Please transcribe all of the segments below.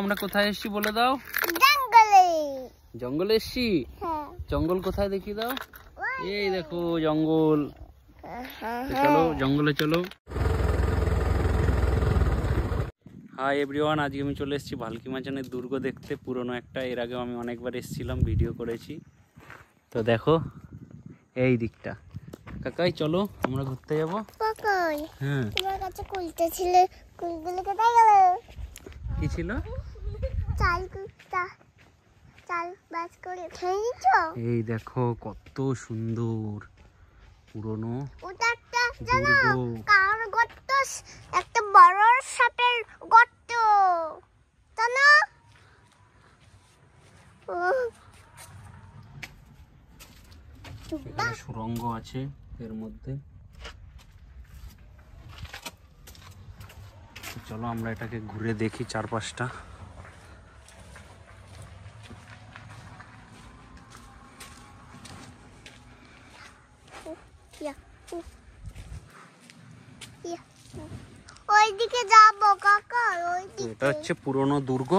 আমরা কোথায় এসেছি বলে দাও? জঙ্গলে। জঙ্গলে এসেছি? জঙ্গল কোথায় দেখিয়ে দাও। এই দেখো জঙ্গল। চলো জঙ্গলে চলো। হাই এভরিওয়ান, আজকে আমি চলে এসেছি ভালকি মাচানের দুর্গ দেখতে। পুরনো একটা, এর আগেও আমি অনেকবার এসেছিলাম, ভিডিও করেছি। তো দেখো এই দিকটা। কাকাই চলো আমরা ঘুরতে যাবো। হ্যাঁ, তোমার কাছে কুলতে ছিল, কুলগুলো কোথায় গেল? কি ছিল? চাল কুলটা, চাল বাস করে খেয়ে নিচ্ছো। এই দেখো কত সুন্দর পুরনো। ওটা একটা জানো কার গর্ত, একটা বড় সাপের গর্ত জানো। এখানে সুড়ঙ্গ আছে এর মধ্যে। চলো আমরা এটাকে ঘুরে দেখি চারপাশটা। ওইদিকে যাবো কাকা, ওইদিকে। এটা হচ্ছে পুরনো দুর্গ।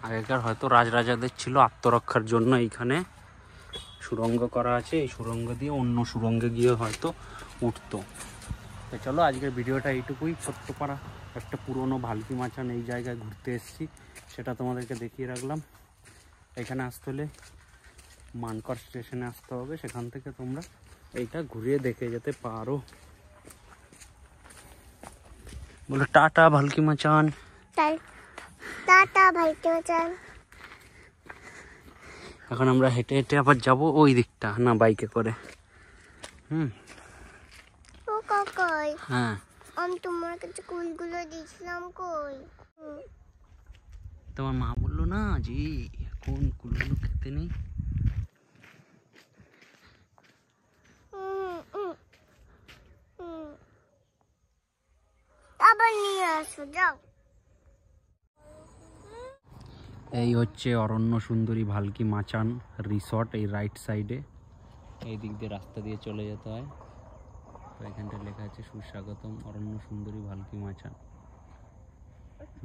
আগেকার হয়তো রাজরাজাদের ছিল আত্মরক্ষার জন্য এইখানে সুড়ঙ্গ করা আছে। এই সুড়ঙ্গ দিয়ে অন্য সুড়ঙ্গে গিয়ে হয়তো উঠতো। তো চলো আজকের ভিডিওটা এইটুকুই। ছোট্টপাড়া একটা পুরনো ভালকি মাচান এই জায়গায় ঘুরতে এসেছি, সেটা তোমাদেরকে দেখিয়ে রাখলাম। এখানে আসতে হলে মানকর স্টেশনে আসতে হবে, সেখান থেকে তোমরা এইটা ঘুরিয়ে দেখে যেতে পারো। বলো টাটা ভালকি মাচান। টাটা ভালকি মাচান। এখন আমরা হেঁটে হেঁটে আবার যাব ওই দিকটা, না বাইকে করে। ও কাকাই, হ্যাঁ আমি তোমার কাছে কুলগুলো দিয়েছিলাম কই? তোমার মা বললো না যে এখন কুলগুলো খেতে নেই। আবার নিয়ে আসো যাও। এই হচ্ছে অরণ্য সুন্দরী ভালকি মাচান রিসর্ট। এই রাইট সাইডে এই দিক দিয়ে রাস্তা দিয়ে চলে যেতে হয়। তো এখানটা লেখা আছে সুস্বাগতম অরণ্য সুন্দরী ভালকি মাচান।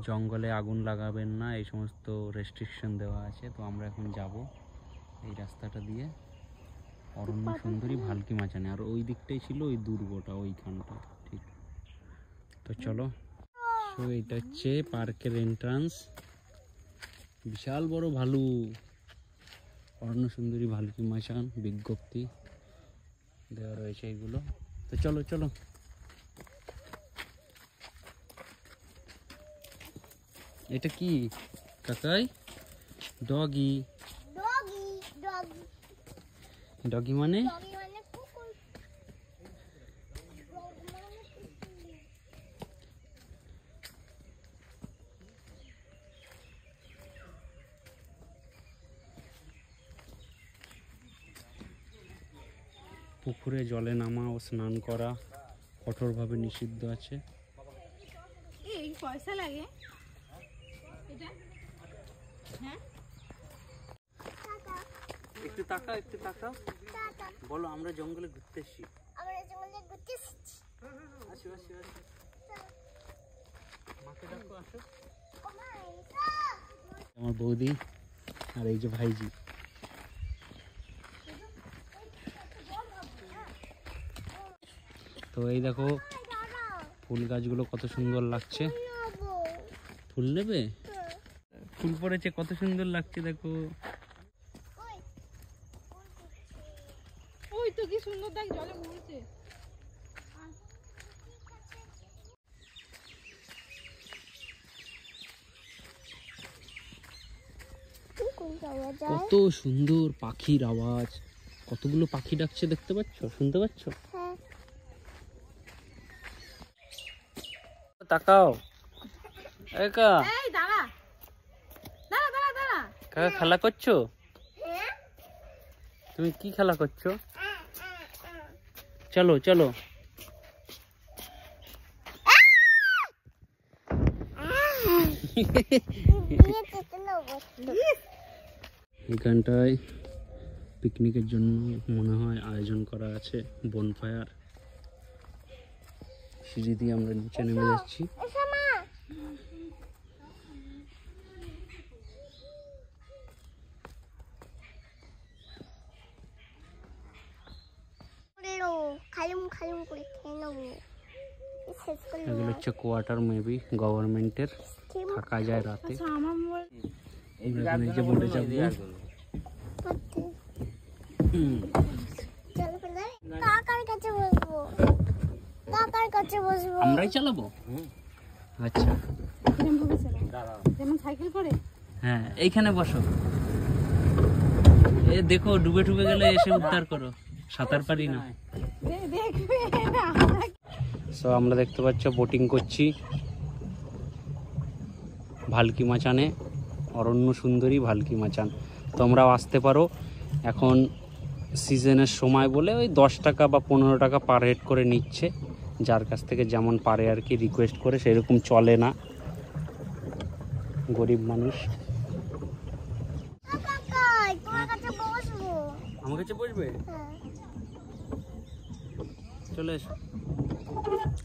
জঙ্গলে আগুন লাগাবেন না, এই সমস্ত রেস্ট্রিকশন দেওয়া আছে। তো আমরা এখন যাব এই রাস্তাটা দিয়ে অরণ্য সুন্দরী ভালকি মাচানে। আর ওই দিকটাই ছিল ওই দুর্গটা, ওইখানটা ঠিক। তো চলো। সো এটা হচ্ছে পার্কের এন্ট্রান্স। বিশাল বড় ভালু, অরণ্য সুন্দরী ভালকি মাচান বিজ্ঞপ্তি দেওয়া রয়েছে এইগুলো। তো চলো চলো। এটা কি কাকাই? ডগি। ডগি ডগি ডগি মানে? ডগি মানে কুকুর। পুকুরে জলে নামা ও স্নান করা কঠোরভাবে নিষিদ্ধ আছে। এই পয়সা লাগে এটা? হ্যাঁ একটু তাকাও, একটু তাকাও। বলো আমরা জঙ্গলে ঘুরতে এসেছি। আমরা জঙ্গলে ঘুরতে এসেছি। আসো আসো আসো, মাকে ডাকো আসো। আমার বৌদি আর এই যে ভাইজি। তো এই দেখো ফুল গাছগুলো কত সুন্দর লাগছে। ফুল নেবে? ফুল পড়েছে কত সুন্দর লাগছে দেখো। ওই তো কি সুন্দর দেখ, জলে মরছে। কত সুন্দর পাখির আওয়াজ, কতগুলো পাখি ডাকছে দেখতে পাচ্ছ, শুনতে পাচ্ছ? তাকাও। একা এই দাঁড়া দাঁড়া দাঁড়া দাঁড়া। কাকা খেলা করছো? তুমি কি খেলা করছো? চলো চলো। এখানটায় পিকনিকের জন্য মনে হয় আয়োজন করা আছে, বনফায়ার। সিঁড়ি দিয়ে আমরা নিচে নেমে যাচ্ছি। হালুম করে খেয়ে নেবো শেষ করে এগুলো হচ্ছে কোয়ার্টার মেবি গভর্নমেন্টের, থাকা যায় রাতে। আচ্ছা আমার মোবাইল এখানে যে বোটে চাপবো। চলো ফেলে কাকার কাছে বসবো, কাকার কাছে বসবো। আমরাই চালাবো? আচ্ছা কিরম ভাবে চালাও? যেমন সাইকেল করে? হ্যাঁ এইখানে বসো। এ দেখো ডুবে ডুবে গেলে এসে উদ্ধার করো, সাঁতার পারি না। দেখবে না। সো আমরা দেখতে পাচ্ছ বোটিং করছি ভালকি মাচানে, অরণ্য সুন্দরী ভালকি মাচান। তোমরাও আসতে পারো, এখন সিজনের সময় বলে ওই 10 টাকা বা 15 টাকা পার হেড করে নিচ্ছে, যার কাছ থেকে যেমন পারে আর কি রিকোয়েস্ট করে, সেরকম চলে না, গরিব মানুষ। কাকা তোমার কাছে বসবো। আমার কাছে বসবে? হ্যাঁ। চলে এসো,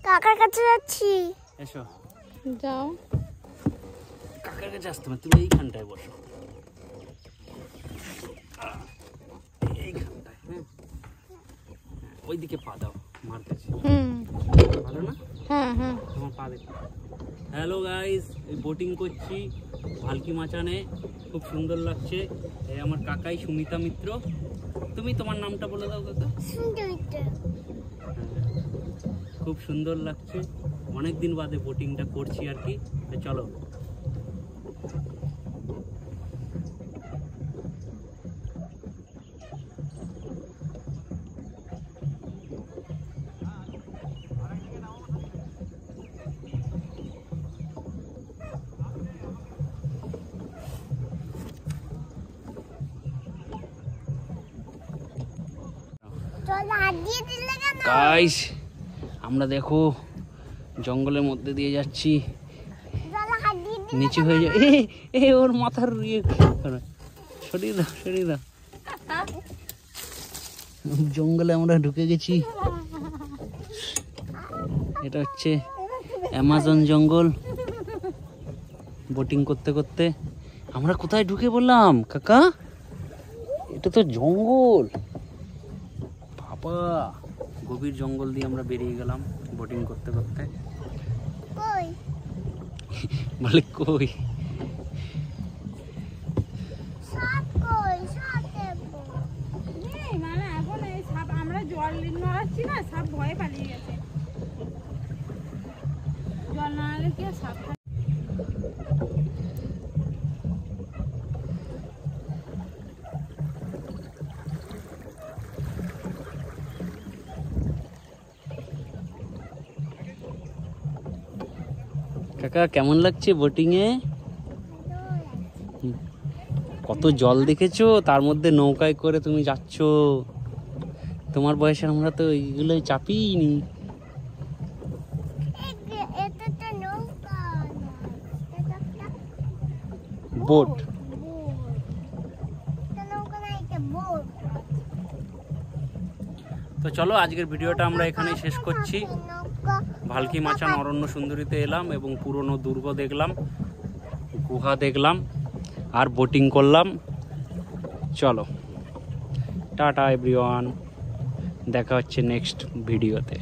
কাকার কাছে যাচ্ছি। এসো। যাও। কাকার কাছে আসতে হবে, তুমি এইখানটায় বসো, এইখানটায়। হ্যাঁ ওইদিকে পা দাও, মারতেছি। ভালো না? হ্যাঁ হ্যাঁ। তোমার পা দেখো। হ্যালো গাইস, এই বোটিং করছি ভালকি মাচানে, খুব সুন্দর লাগছে। এই আমার কাকাই সুমিতা মিত্র। তুমি তোমার নামটা বলে দাও কাকা। সুন্দরটা খুব সুন্দর লাগছে, অনেক দিন বাদে বোটিংটা করছি আর কি। তো চলো। চল হাত দিয়ে দিলে কেন? গাইস আমরা দেখো জঙ্গলের মধ্যে দিয়ে যাচ্ছি, চল হাত দিয়ে দিলে নিচু হয়ে যায়। এ ওর মাথার ইয়ে করো। সরিয়ে দাও, সরিয়ে দাও। জঙ্গলে আমরা ঢুকে গেছি, এটা হচ্ছে অ্যামাজন জঙ্গল। বোটিং করতে করতে আমরা কোথায় ঢুকে বললাম কাকা? এটা তো জঙ্গল বাবা, গভীর জঙ্গল দিয়ে আমরা বেরিয়ে গেলাম বোটিং করতে করতে। কই বলে কই? সাপ কই? সাপ দেখবো। এই মানে এখন এই সাপ, আমরা জল নড়াচ্ছি না, সাপ ভয়ে পালিয়ে গেছে। জল নাড়ালে কি আর সাপ থাকে? কাকা কেমন লাগছে বোটিং এ? কত জল দেখেছো, তার মধ্যে নৌকায় করে তুমি যাচ্ছ। তোমার বয়সে আমরা তো এইগুলোই চাপিনি। এটা তো নৌকা নয়, এটা একটা বোট। বোট। এটা নৌকা না, এটা বোট। তো চলো আজকের ভিডিওটা আমরা এখানেই শেষ করছি। নৌকা ভালকি মাচান অরণ্য সুন্দরীতে এলাম এবং পুরনো দুর্গ দেখলাম, গুহা দেখলাম আর বোটিং করলাম। চলো টাটা এভরিওয়ান, দেখা হচ্ছে নেক্সট ভিডিওতে।